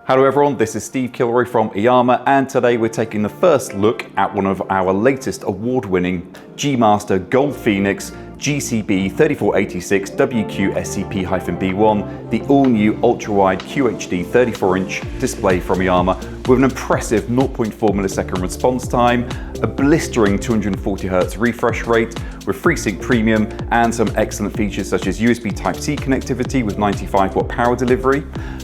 Hello everyone, this is Steve Kilroy from iiyama, and today we're taking the first look at one of our latest award-winning G-Master Gold Phoenix GCB3486WQSCP-B1, the all-new ultra-wide QHD 34-inch display from iiyama with an impressive 0.4 millisecond response time, a blistering 240Hz refresh rate with FreeSync Premium, and some excellent features such as USB Type-C connectivity with 95-watt power delivery,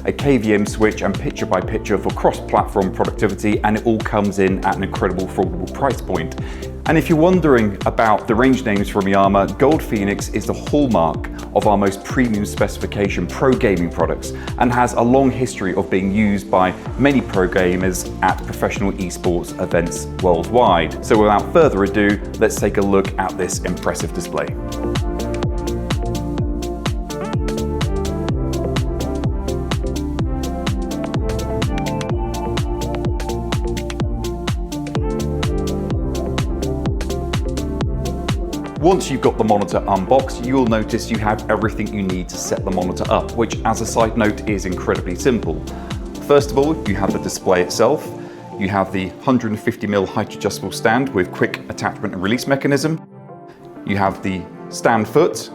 a KVM switch and picture-by-picture for cross-platform productivity, and it all comes in at an incredible affordable price point. And if you're wondering about the range names from iiyama, Gold Phoenix is the hallmark of our most premium specification pro gaming products and has a long history of being used by many pro gamers at professional esports events worldwide. So without further ado, let's take a look at this impressive display. Once you've got the monitor unboxed, you'll notice you have everything you need to set the monitor up, which as a side note is incredibly simple. First of all, you have the display itself. You have the 150mm height adjustable stand with quick attachment and release mechanism. You have the stand foot,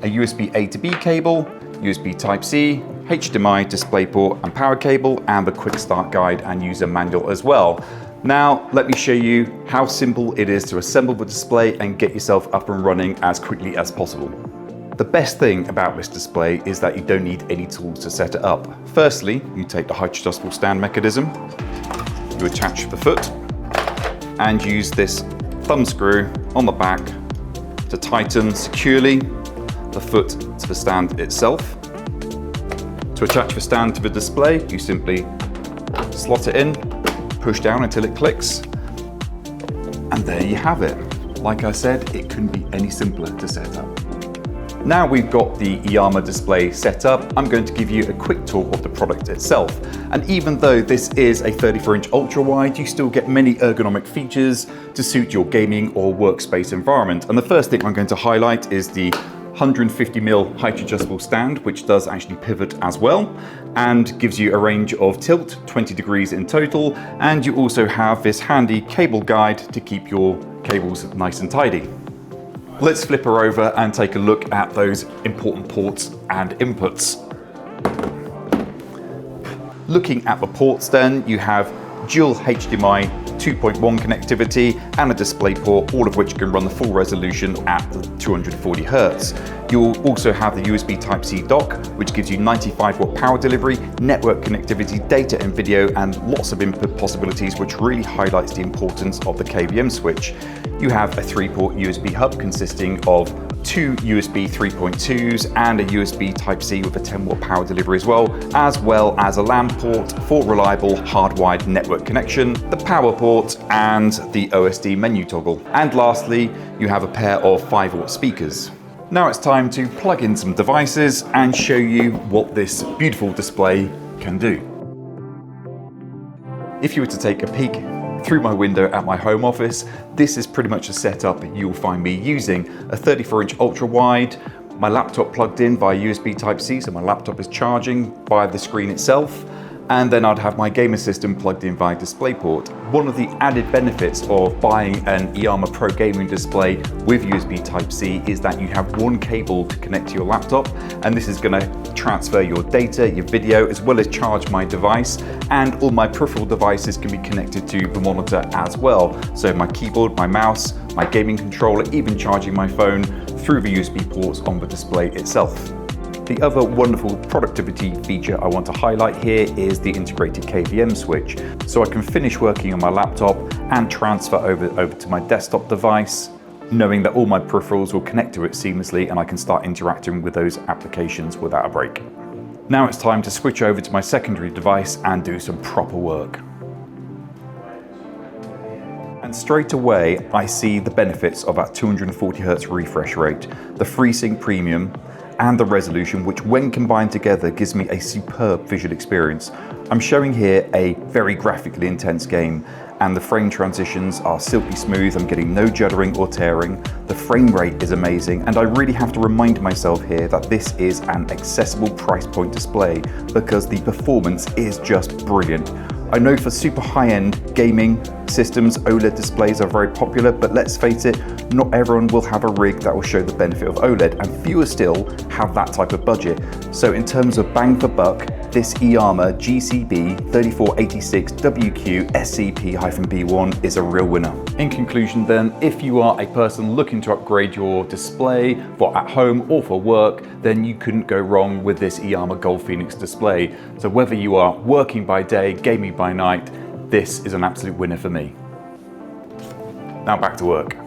a USB A to B cable, USB Type-C, HDMI, DisplayPort and power cable, and the quick start guide and user manual as well. Now, let me show you how simple it is to assemble the display and get yourself up and running as quickly as possible. The best thing about this display is that you don't need any tools to set it up. Firstly, you take the height adjustable stand mechanism, you attach the foot, and use this thumb screw on the back to tighten securely the foot to the stand itself. To attach the stand to the display, you simply slot it in, push down until it clicks, and there you have it. Like I said, it couldn't be any simpler to set up. Now we've got the iiyama display set up, I'm going to give you a quick tour of the product itself. And even though this is a 34-inch ultra-wide, you still get many ergonomic features to suit your gaming or workspace environment. And the first thing I'm going to highlight is the 150mm height adjustable stand, which does actually pivot as well and gives you a range of tilt, 20 degrees in total, and you also have this handy cable guide to keep your cables nice and tidy. Let's flip her over and take a look at those important ports and inputs. Looking at the ports then, you have dual HDMI 2.1 connectivity and a display port, all of which can run the full resolution at 240Hz. You'll also have the USB Type-C dock, which gives you 95-watt power delivery, network connectivity, data and video, and lots of input possibilities, which really highlights the importance of the KVM switch. You have a 3-port USB hub consisting of 2 USB 3.2s and a USB Type-C with a 10-watt power delivery as well as a LAN port for reliable hardwired network connection, the power port, and the OSD menu toggle. And lastly, you have a pair of 5-watt speakers. Now it's time to plug in some devices and show you what this beautiful display can do. If you were to take a peek through my window at my home office, this is pretty much a setup you'll find me using. A 34-inch ultra-wide, my laptop plugged in via USB Type-C, so my laptop is charging via the screen itself, and then I'd have my gamer system plugged in via DisplayPort. One of the added benefits of buying an iiyama Pro gaming display with USB Type-C is that you have one cable to connect to your laptop, and this is going to transfer your data, your video, as well as charge my device, and all my peripheral devices can be connected to the monitor as well. So my keyboard, my mouse, my gaming controller, even charging my phone through the USB ports on the display itself. The other wonderful productivity feature I want to highlight here is the integrated KVM switch. So I can finish working on my laptop and transfer over to my desktop device, knowing that all my peripherals will connect to it seamlessly and I can start interacting with those applications without a break. Now it's time to switch over to my secondary device and do some proper work. And straight away, I see the benefits of that 240Hz refresh rate, the FreeSync Premium, and the resolution, which when combined together gives me a superb visual experience. I'm showing here a very graphically intense game, and the frame transitions are silky smooth. I'm getting no juddering or tearing. The frame rate is amazing, and I really have to remind myself here that this is an accessible price point display because the performance is just brilliant. I know for super high-end gaming systems, OLED displays are very popular, but let's face it, not everyone will have a rig that will show the benefit of OLED, and fewer still have that type of budget. So in terms of bang for buck, this iiyama GCB3486WQSCP-B1 is a real winner. In conclusion then, if you are a person looking to upgrade your display for at home or for work, then you couldn't go wrong with this iiyama Gold Phoenix display. So whether you are working by day, gaming by night, this is an absolute winner for me. Now back to work.